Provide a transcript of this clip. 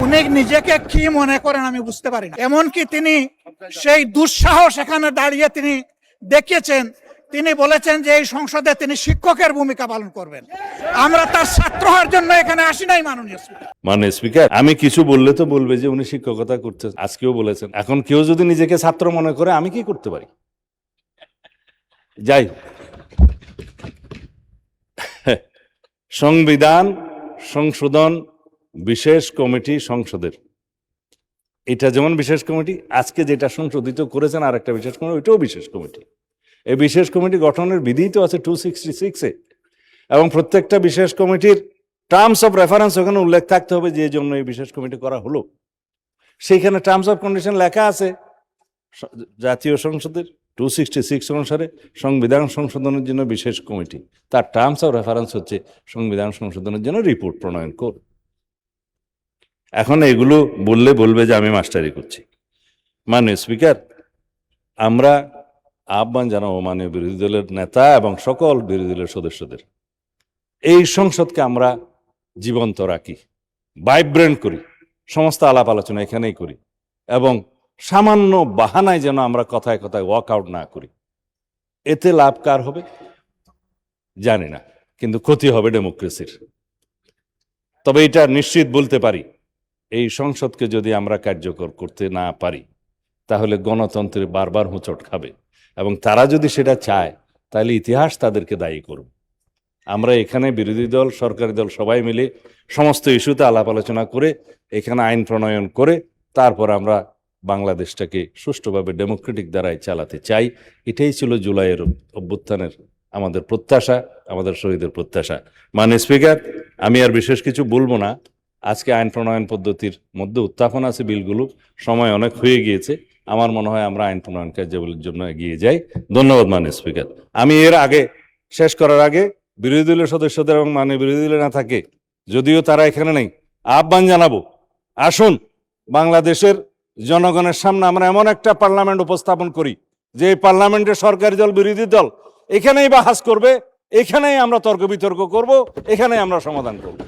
উনি নিজেকে কি মনে করেন আমি বুঝতে পারি না। এমনকি তিনি সেই দুঃসাহস এখানে দাঁড়িয়ে তিনি দেখিয়েছেন, তিনি বলেছেন যে এই সংসদে তিনি শিক্ষকের ভূমিকা পালন করবেন। আমরা তার ছাত্র হওয়ার জন্য এখানে আসি নাই মাননীয় স্পিকার। মাননীয় স্পিকার, আমি কিছু বললে তো বলবে যে উনি শিক্ষকতা করছেন, আজকেও বলেছেন। এখন কেউ যদি নিজেকে ছাত্র মনে করে আমি কি করতে পারি? যাই, সংবিধান সংশোধন বিশেষ কমিটি সংসদের, এটা যেমন বিশেষ কমিটি, আজকে যেটা সংশোধিত করেছেন আর একটা বিশেষ কমিটি, ওইটাও বিশেষ কমিটি। এই বিশেষ কমিটি গঠনের বিধি তো আছে 266-এ, এবং প্রত্যেকটা বিশেষ কমিটির টার্মস অফ রেফারেন্স ওখানে উল্লেখ থাকতে হবে যে জন্য এই বিশেষ কমিটি করা হলো। সেইখানে টার্মস অফ কন্ডিশন লেখা আছে জাতীয় সংসদের 266 অনুসারে সংবিধান সংশোধনের জন্য বিশেষ কমিটি, তার টার্মস অফ রেফারেন্স হচ্ছে সংবিধান সংশোধনের জন্য রিপোর্ট প্রণয়ন কর। এখন এগুলো বললে বলবে যে আমি মাস্টারি করছি। মাননীয় স্পিকার, আমরা আহ্বান জানাবো মাননীয় বিরোধী দলের নেতা এবং সকল বিরোধী দলের সদস্যদের, এই সংসদকে আমরা জীবন্ত রাখি, ভাইব্রেন্ট করি, সমস্ত আলাপ আলোচনা এখানেই করি, এবং সামান্য বাহানায় যেন আমরা কথায় কথায় ওয়াক আউট না করি। এতে লাভ কার হবে জানি না, কিন্তু ক্ষতি হবে ডেমোক্রেসির। তবে এটা নিশ্চিত বলতে পারি, এই সংসদকে যদি আমরা কার্যকর করতে না পারি তাহলে গণতন্ত্রের বারবার হোঁচট খাবে, এবং তারা যদি সেটা চায় তাহলে ইতিহাস তাদেরকে দায়ী করবে। আমরা এখানে বিরোধী দল, সরকারি দল সবাই মিলে সমস্ত ইস্যুতে আলাপ আলোচনা করে এখানে আইন প্রণয়ন করে তারপর আমরা বাংলাদেশটাকে সুষ্ঠুভাবে ডেমোক্রেটিক দ্বারাই চালাতে চাই। এটাই ছিল জুলাইয়ের অভ্যুত্থানের আমাদের প্রত্যাশা, আমাদের শহীদের প্রত্যাশা। মাননীয় স্পিকার, আমি আর বিশেষ কিছু বলবো না। আজকে আইন প্রণয়ন পদ্ধতির মধ্যে উত্থাপন আছে বিলগুলো, সময় অনেক হয়ে গিয়েছে। আমার মনে হয় আমরা আইন প্রণয়ন কার্যাবলীর জন্য এগিয়ে যাই। ধন্যবাদ মাননীয় স্পিকার। আমি এর আগে শেষ করার আগে বিরোধী দলের সদস্যদের এবং মাননীয় বিরোধী দলের না থাকে, যদিও তারা এখানে নেই, আহ্বান জানাবো, আসুন বাংলাদেশের জনগণের সামনে আমরা এমন একটা পার্লামেন্ট উপস্থাপন করি যে পার্লামেন্টের সরকারি দল বিরোধী দল এখানেই বাহাস করবে, এখানেই আমরা তর্ক বিতর্ক করব, এখানেই আমরা সমাধান করব।